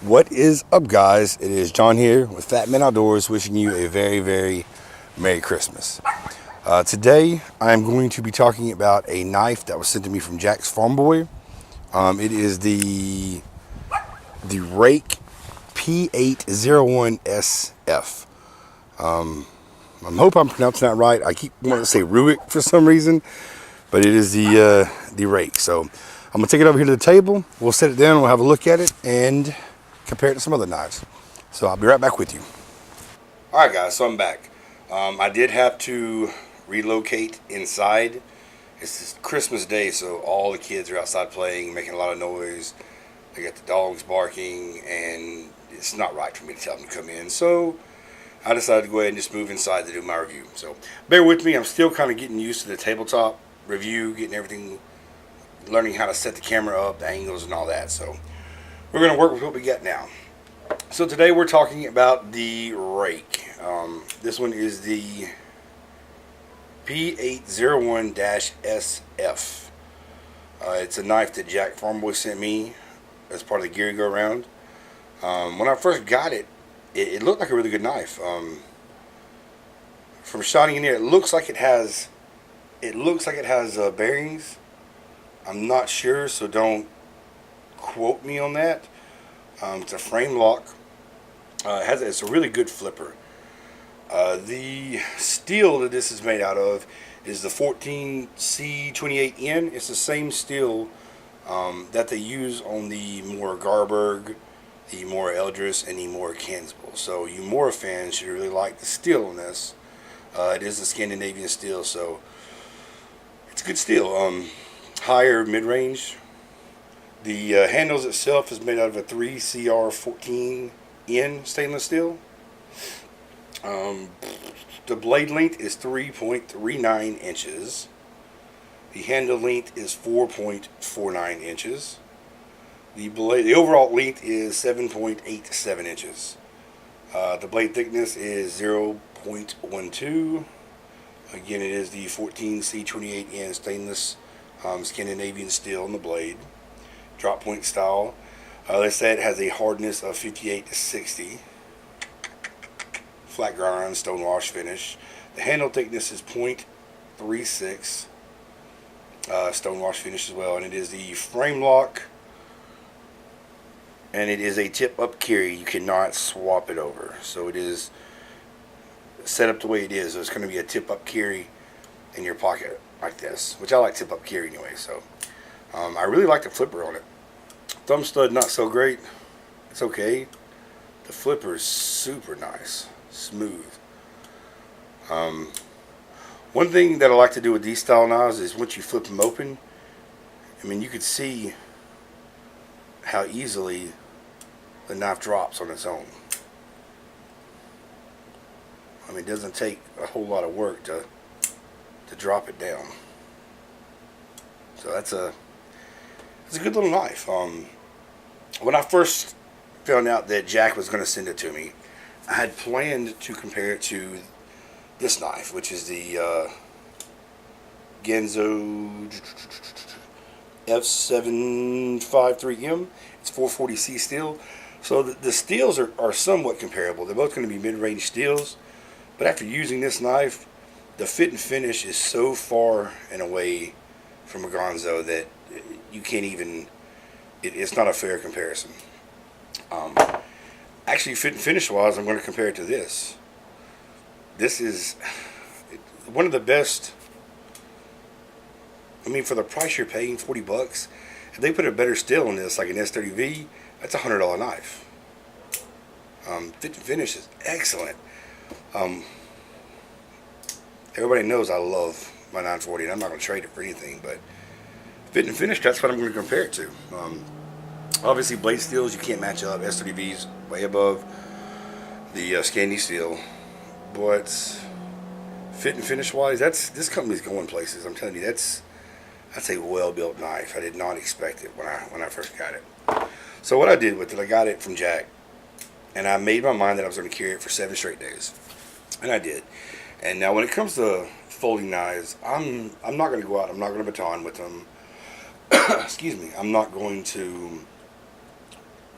What is up, guys? It is John here with Fat Man Outdoors, wishing you a very, very Merry Christmas. Today, I'm going to be talking about a knife that was sent to me from Jack Farmboy. It is the Ruike P801-SF. I hope I'm pronouncing that right. I keep wanting to say Ruike for some reason, but it is the Ruike. So I'm gonna take it over here to the table. We'll set it down. We'll have a look at it and compare it to some other knives. So I'll be right back with you. All right, guys. So I'm back. I did have to relocate inside. It's Christmas Day, so all the kids are outside playing, making a lot of noise. They got the dogs barking, and it's not right for me to tell them to come in. So I decided to go ahead and just move inside to do my review. So bear with me. I'm still kind of getting used to the tabletop review, getting everything, learning how to set the camera up, the angles, and all that. So we're going to work with what we got now. So today we're talking about the Ruike. This one is the P801-SF. It's a knife that Jack Farmboy sent me as part of the Geary-go-round. When I first got it, it looked like a really good knife. From shining in there, it looks like it has bearings. I'm not sure, so don't quote me on that. It's a frame lock. It's a really good flipper. The steel that this is made out of is the 14C28N. It's the same steel that they use on the Mora Garberg, the Mora Eldris, and the Mora Cansbull. So you Mora fans should really like the steel on this. It is a Scandinavian steel, so it's good steel. Higher mid-range. The handles itself is made out of a 3CR14N stainless steel. The blade length is 3.39 inches. The handle length is 4.49 inches. The overall length is 7.87 inches. The blade thickness is 0.12. Again, it is the 14C28N stainless Scandinavian steel in the blade. Drop point style. They say it has a hardness of 58 to 60. Flat grind, stonewash finish. The handle thickness is 0.36. Stonewash finish as well. And it is the frame lock. And it is a tip-up carry. You cannot swap it over. So it is set up the way it is. So it's going to be a tip-up carry in your pocket like this. Which I like tip-up carry anyway. So I really like the flipper on it. Thumb stud not so great. It's okay. The flipper is super nice. Smooth. One thing that I like to do with these style knives is once you flip them open, I mean, you could see how easily the knife drops on its own. I mean, it doesn't take a whole lot of work to drop it down. So it's a good little knife. When I first found out that Jack was going to send it to me, I had planned to compare it to this knife, which is the Genzo F753M. It's 440C steel. So the steels are somewhat comparable. They're both going to be mid-range steels. But after using this knife, the fit and finish is so far and away from a Gonzo that you can't even, it's not a fair comparison. Actually, fit and finish wise, I'm going to compare it to this. This is one of the best. I mean, for the price you're paying, 40 bucks, if they put a better steel on this, like an S30V, that's a $100 knife. Fit and finish is excellent. Everybody knows I love my 940, and I'm not going to trade it for anything, but fit and finish, that's what I'm going to compare it to. Obviously, blade steels you can't match up. S30V's way above the Scandi steel, but fit and finish wise, this company's going places. I'm telling you, that's a well-built knife. I did not expect it when I first got it. So what I did with it, I got it from Jack, and I made my mind that I was going to carry it for 7 straight days, and I did. And now when it comes to folding knives, I'm not going to go out. I'm not going to baton with them. Excuse me. I'm not going to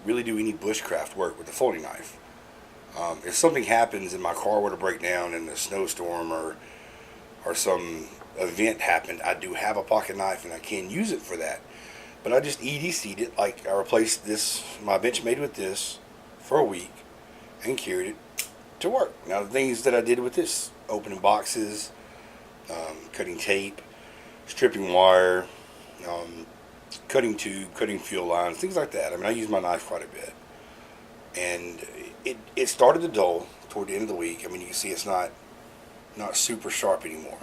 really do any bushcraft work with the folding knife. If something happens and my car were to break down in a snowstorm or some event happened, I do have a pocket knife and I can use it for that. But I just EDC'd it. Like, I replaced my Benchmade with this for a week and carried it to work. Now, the things that I did with this: opening boxes, cutting tape, stripping wire, cutting tube, cutting fuel lines, things like that. I mean, I use my knife quite a bit. And it started to dull toward the end of the week. I mean, you can see it's not super sharp anymore.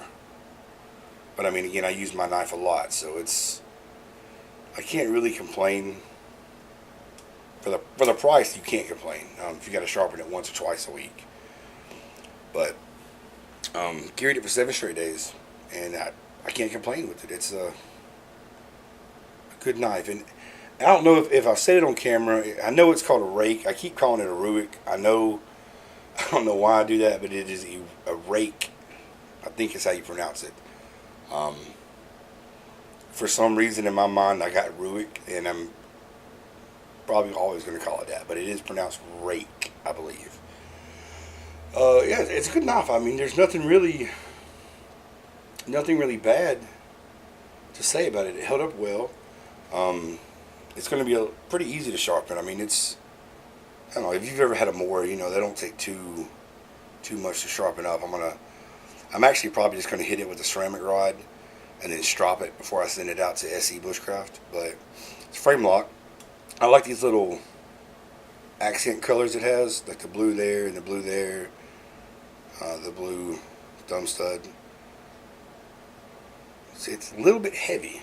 But I mean, again, I use my knife a lot, so I can't really complain. For the price, you can't complain if you got to sharpen it once or twice a week. But carried it for 7 straight days, and I can't complain with it. It's a good knife, and I don't know if I've said it on camera. I know it's called a rake. I keep calling it a Ruike. I don't know why I do that, but it is a rake. I think is how you pronounce it. For some reason in my mind I got Ruike, and I'm probably always going to call it that, but it is pronounced rake, I believe. Yeah, it's a good knife. I mean, there's nothing really bad to say about it. It held up well. It's going to be pretty easy to sharpen. I mean, I don't know, if you've ever had a mower, you know, they don't take too much to sharpen up. I'm actually probably just going to hit it with a ceramic rod and then strop it before I send it out to SE Bushcraft. But it's frame lock. I like these little accent colors it has, like the blue there and the blue there, the blue thumb stud. It's a little bit heavy.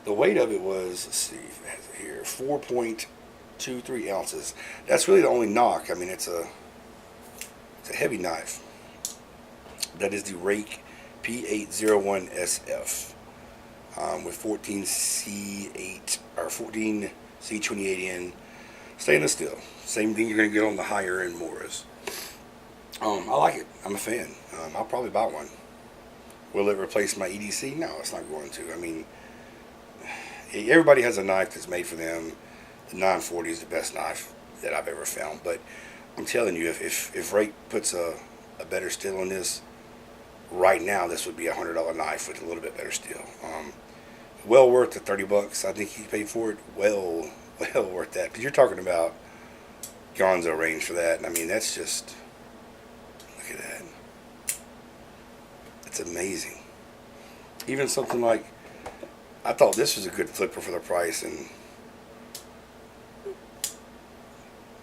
The weight of it was, let's see if it has it here, 4.23 ounces. That's really the only knock. I mean, it's a heavy knife. That is the Ruike P801-SF with 14C8 or 14C28N stainless steel. Same thing you're going to get on the higher end mowers. I like it. I'm a fan. I'll probably buy one. Will it replace my EDC? No, it's not going to. I mean, everybody has a knife that's made for them. The 940 is the best knife that I've ever found. But I'm telling you, if Ruike puts a better steel on this, right now this would be a $100 knife with a little bit better steel. Well worth the $30 I think he paid for it. Well worth that, because you're talking about gonzo range for that. And I mean, that's just, look at that. It's amazing. Even something like, I thought this was a good flipper for the price, and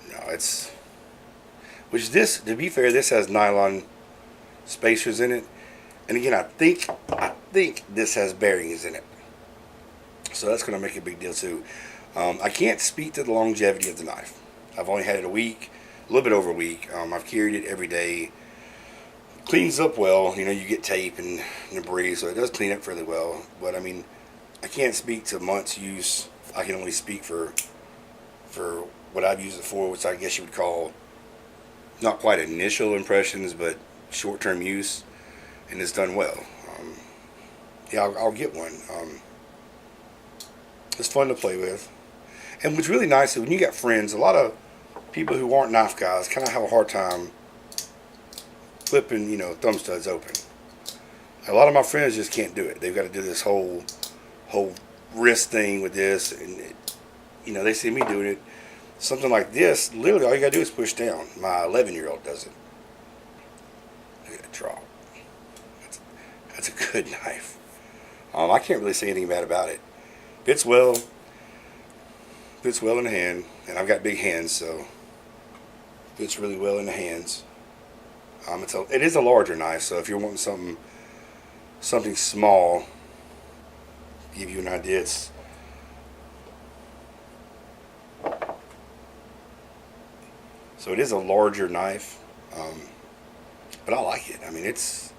no, which this, to be fair, this has nylon spacers in it, and again, I think this has bearings in it, so that's going to make a big deal too. I can't speak to the longevity of the knife. I've only had it a week, a little bit over a week. I've carried it every day. Cleans up well. You know, you get tape and debris, so it does clean up fairly well. But I mean, I can't speak to months use. I can only speak for what I've used it for, which I guess you would call not quite initial impressions, but short-term use, and it's done well. Yeah, I'll get one. It's fun to play with, and what's really nice is when you got friends, a lot of people who aren't knife guys kind of have a hard time flipping, you know, thumb studs open. A lot of my friends just can't do it. They've got to do this whole wrist thing with this, and you know, they see me doing it. Something like this, literally all you got to do is push down. My 11-year-old does it. Look at that drop. That's a good knife. I can't really say anything bad about it. Fits well in the hand, and I've got big hands, so fits really well in the hands. It is a larger knife, so if you're wanting something small, to give you an idea, so it is a larger knife, but I like it. I mean, it's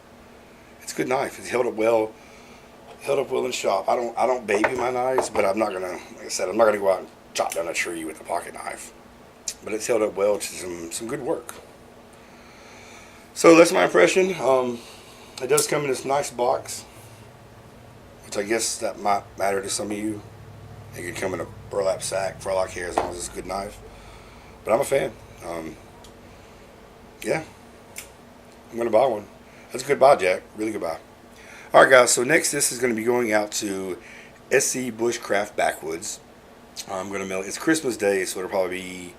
a good knife. It's held up well. Held up well in the shop. I don't baby my knives, but I'm not gonna, like I said, I'm not gonna go out and chop down a tree with a pocket knife. But it's held up well to some good work. So that's my impression. It does come in this nice box, which I guess that might matter to some of you. It could come in a burlap sack for all I care, as long as it's a good knife. But I'm a fan. Yeah, I'm gonna buy one. That's a good buy, Jack. Really good buy. All right, guys. So next, this is going to be going out to SC Bushcraft Backwoods. I'm going to mail it. It's Christmas Day, so it'll probably be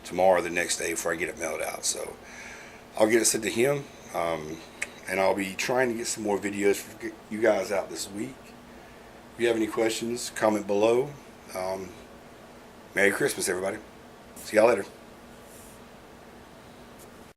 tomorrow or the next day before I get it mailed out. So I'll get it sent to him, and I'll be trying to get some more videos for you guys out this week. If you have any questions, comment below. Merry Christmas, everybody. See y'all later.